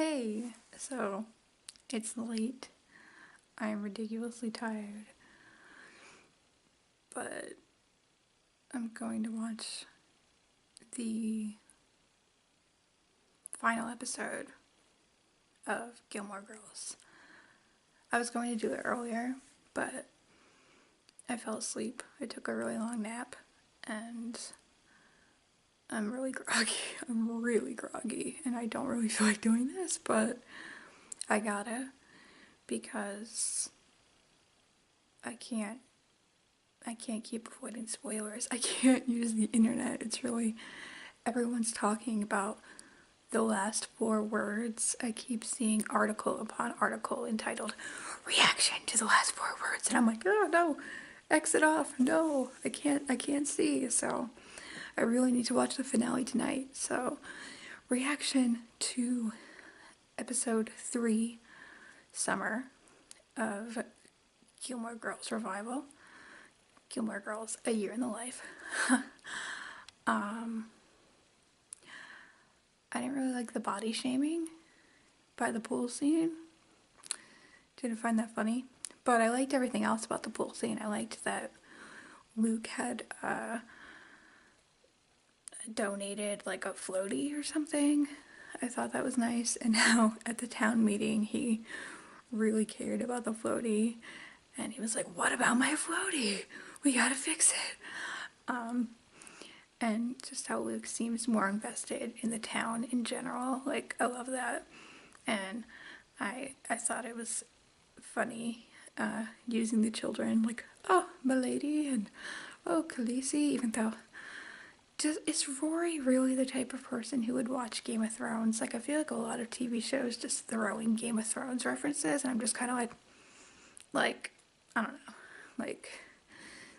Hey, so it's late. I'm ridiculously tired, but I'm going to watch the final episode of Gilmore Girls. I was going to do it earlier, but I fell asleep. I took a really long nap, and I'm really groggy. I'm really groggy, and I don't really feel like doing this, but I gotta because I can't keep avoiding spoilers. I can't use the internet. It's really, everyone's talking about the last 4 words. I keep seeing article upon article entitled reaction to the last 4 words, and I'm like, oh no, exit off. No, I can't see. So I really need to watch the finale tonight. So reaction to episode 3, Summer, of Gilmore Girls Revival. Gilmore Girls, A Year in the Life. I didn't really like the body shaming by the pool scene. Didn't find that funny. But I liked everything else about the pool scene. I liked that Luke had donated like a floaty or something. I thought that was nice. And now at the town meeting, he really cared about the floaty. And he was like, what about my floaty? We gotta fix it. And just how Luke seems more invested in the town in general. Like, I love that. And I thought it was funny using the children, like, oh, Milady, and oh, Khaleesi, even though, is Rory really the type of person who would watch Game of Thrones? Like, I feel like a lot of TV shows just throw in Game of Thrones references, and I'm just kind of like, I don't know, like,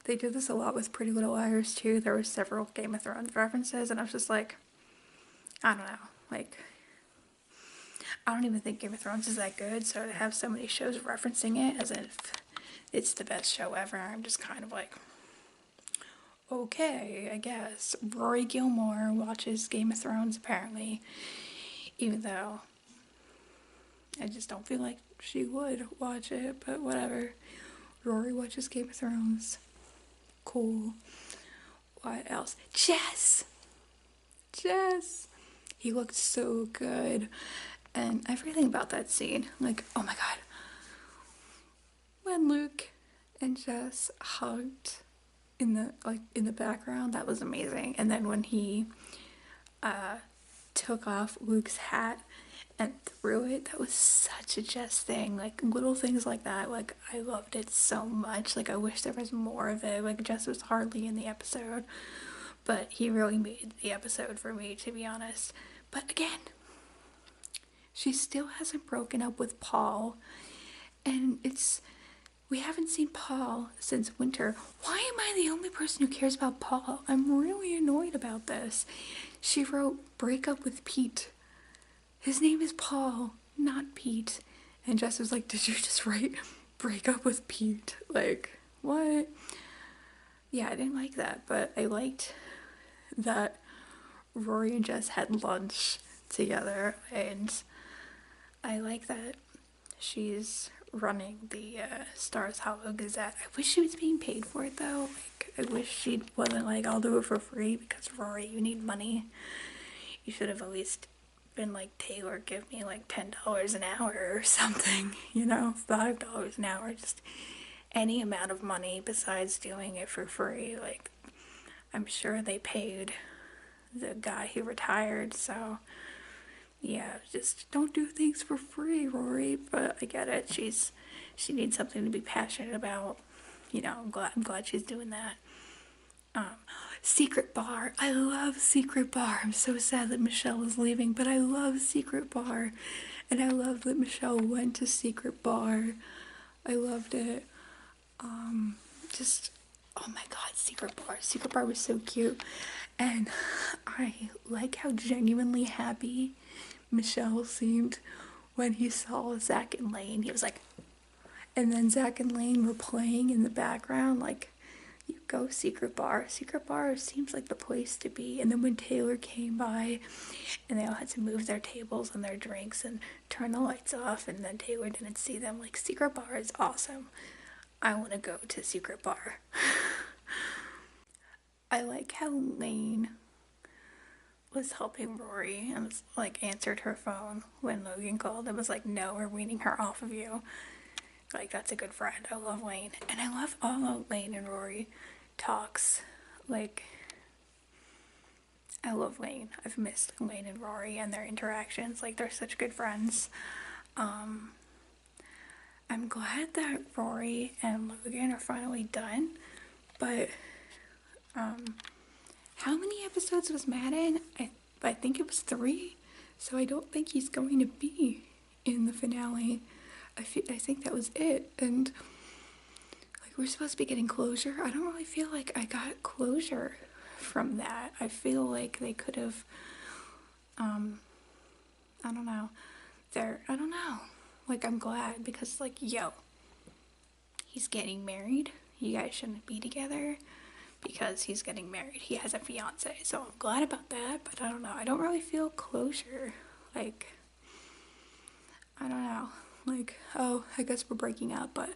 they did this a lot with Pretty Little Liars too. There were several Game of Thrones references, and I was just like, I don't know, like, I don't even think Game of Thrones is that good, so to have so many shows referencing it as if it's the best show ever, I'm just kind of like, okay, I guess. Rory Gilmore watches Game of Thrones, apparently, even though I just don't feel like she would watch it, but whatever. Rory watches Game of Thrones. Cool. What else? Jess! He looked so good. And everything about that scene, like, oh my god. When Luke and Jess hugged in the background, that was amazing. And then when he took off Luke's hat and threw it, that was such a Jess thing. Like, little things like that, like, I loved it so much. Like, I wish there was more of it. Like, Jess was hardly in the episode, but he really made the episode for me, to be honest. But again, she still hasn't broken up with Paul, and we haven't seen Paul since winter. Why am I the only person who cares about Paul? I'm really annoyed about this. She wrote break up with Pete. His name is Paul, not Pete. And Jess was like, did you just write break up with Pete? Like, what? Yeah, I didn't like that, but I liked that Rory and Jess had lunch together, and I like that she's running the Stars Hollow Gazette. I wish she was being paid for it, though. Like, I wish she wasn't like, I'll do it for free, because Rory, you need money. You should have at least been like, Taylor, give me like $10 an hour or something, you know, $5 an hour, just any amount of money besides doing it for free. Like, I'm sure they paid the guy who retired, so yeah, just don't do things for free, Rory. But I get it. She needs something to be passionate about. You know, I'm glad she's doing that. Secret Bar. I love Secret Bar. I'm so sad that Michelle is leaving, but I love Secret Bar. And I love that Michelle went to Secret Bar. I loved it. Just, oh my god, Secret Bar. Secret Bar was so cute. And I like how genuinely happy Michelle seemed when he saw Zach and Lane. He was like, and then Zach and Lane were playing in the background, like, you go Secret Bar. Secret Bar seems like the place to be. And then when Taylor came by and they all had to move their tables and their drinks and turn the lights off, and then Taylor didn't see them, like, Secret Bar is awesome. I want to go to Secret Bar. I like how Lane was helping Rory and was, like, answered her phone when Logan called and was like, no, we're weaning her off of you. Like, that's a good friend. I love Lane. And I love all of Lane and Rory talks. Like, I love Lane. I've missed Lane and Rory and their interactions. Like, they're such good friends. I'm glad that Rory and Logan are finally done. But, how many episodes was Matt in? I think it was 3. So I don't think he's going to be in the finale. I think that was it. And like, we're supposed to be getting closure. I don't really feel like I got closure from that. I feel like they could have, I don't know. I don't know. Like, I'm glad because, like, yo, he's getting married. You guys shouldn't be together because he's getting married. He has a fiance. So I'm glad about that, but I don't know. I don't really feel closure. Like, I don't know. Like, oh, I guess we're breaking up, but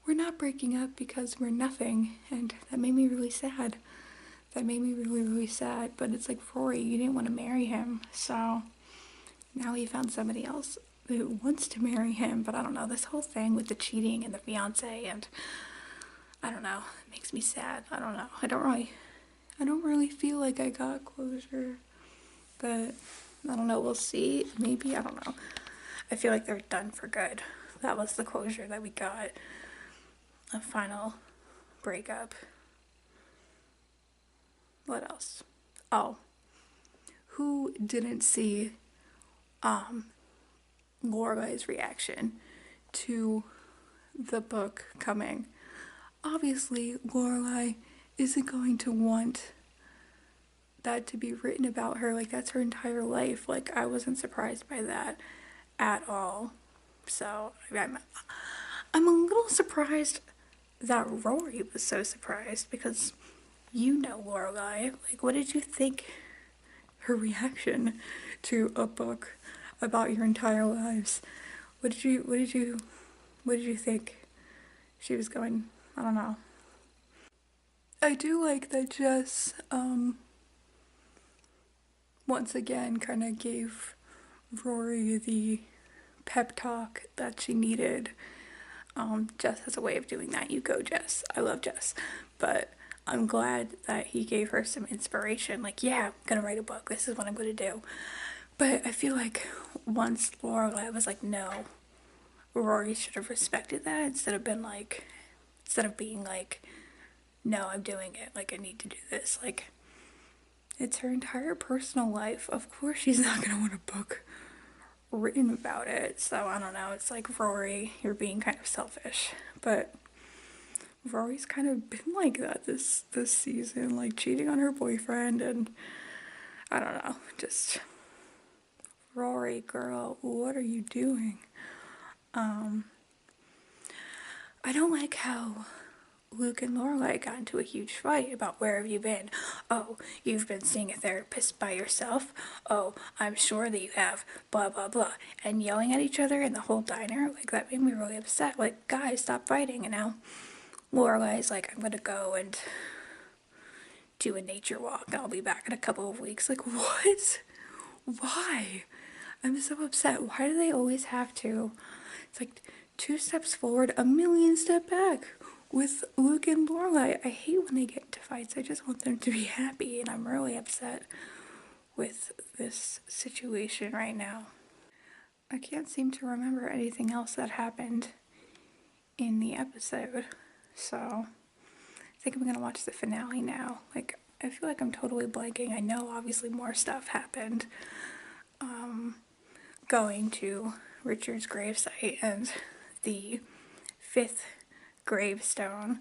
we're not breaking up because we're nothing. And that made me really sad. That made me really, really sad. But it's like, Rory, you didn't want to marry him. So now he found somebody else who wants to marry him. But I don't know. This whole thing with the cheating and the fiance, and I don't know. It makes me sad. I don't know. I don't really feel like I got closure. But I don't know. We'll see. Maybe. I don't know. I feel like they're done for good. That was the closure that we got. A final breakup. What else? Oh. Who didn't see Lorelai's reaction to the book coming? Obviously, Lorelai isn't going to want that to be written about her. Like, that's her entire life. Like, I wasn't surprised by that at all. So I'm a little surprised that Rory was so surprised because you know Lorelai. Like, what did you think her reaction to a book about your entire lives? What did you think she was going? I don't know. I do like that Jess once again kind of gave Rory the pep talk that she needed. Jess has a way of doing that. You go, Jess. I love Jess. But I'm glad that he gave her some inspiration. Like, yeah, I'm gonna write a book. This is what I'm gonna do. But I feel like once Lorelai was like, no, Rory should have respected that instead of being like, no, I'm doing it. Like, I need to do this. Like, it's her entire personal life. Of course she's not gonna want a book written about it. So I don't know. It's like, Rory, you're being kind of selfish. But Rory's kind of been like that this season, like cheating on her boyfriend, and I don't know. Just, Rory, girl, what are you doing? I don't like how Luke and Lorelai got into a huge fight about where have you been. Oh, you've been seeing a therapist by yourself. Oh, I'm sure that you have. Blah, blah, blah. And yelling at each other in the whole diner. Like, that made me really upset. Like, guys, stop fighting. And now Lorelai's like, I'm gonna go and do a nature walk. I'll be back in a couple of weeks. Like, what? Why? I'm so upset. Why do they always have to? It's like 2 steps forward, a million step back with Luke and Lorelai. I hate when they get into fights. I just want them to be happy, and I'm really upset with this situation right now. I can't seem to remember anything else that happened in the episode, so I think I'm gonna watch the finale now. Like, I feel like I'm totally blanking. I know obviously more stuff happened. Going to Richard's gravesite and the 5th gravestone.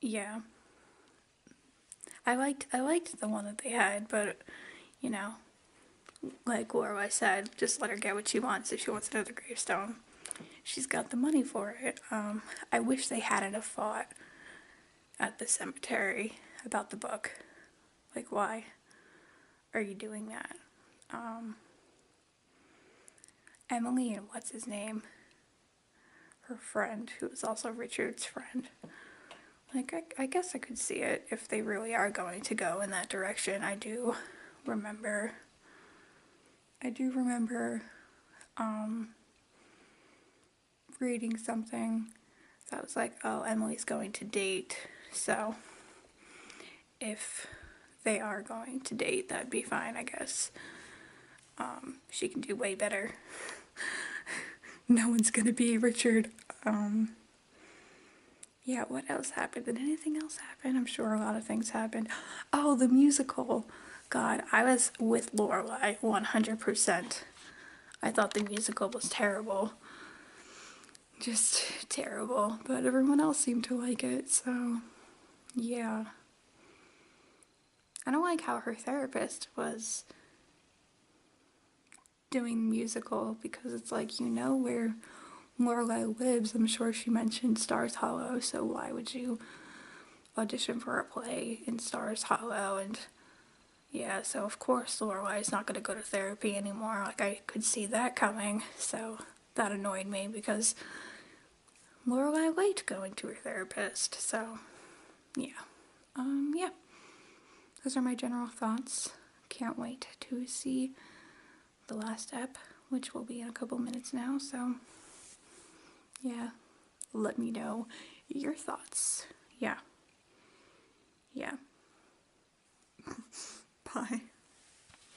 Yeah. I liked the one that they had, but you know, like Lorelai said, just let her get what she wants. If she wants another gravestone, she's got the money for it. I wish they hadn't have fought at the cemetery about the book. Like, why are you doing that? Emily and what's his name? Her friend, who was also Richard's friend. Like, I guess I could see it if they really are going to go in that direction. Remember, I do remember reading something that was like, oh, Emily's going to date, so if they are going to date, that'd be fine, I guess. She can do way better. No one's gonna be Richard. Yeah, what else happened? Did anything else happen? I'm sure a lot of things happened. Oh, the musical. God, I was with Lorelai 100%. I thought the musical was terrible. Just terrible. But everyone else seemed to like it, so yeah. I don't like how her therapist was doing the musical because it's like, you know where Lorelai lives. I'm sure she mentioned Stars Hollow, so why would you audition for a play in Stars Hollow? And yeah, so of course Lorelai's not going to go to therapy anymore. Like, I could see that coming, so that annoyed me because Lorelai liked going to her therapist. So yeah, yeah. Those are my general thoughts. Can't wait to see the last ep, which will be in a couple minutes now. So yeah, let me know your thoughts. Yeah. Yeah. Bye.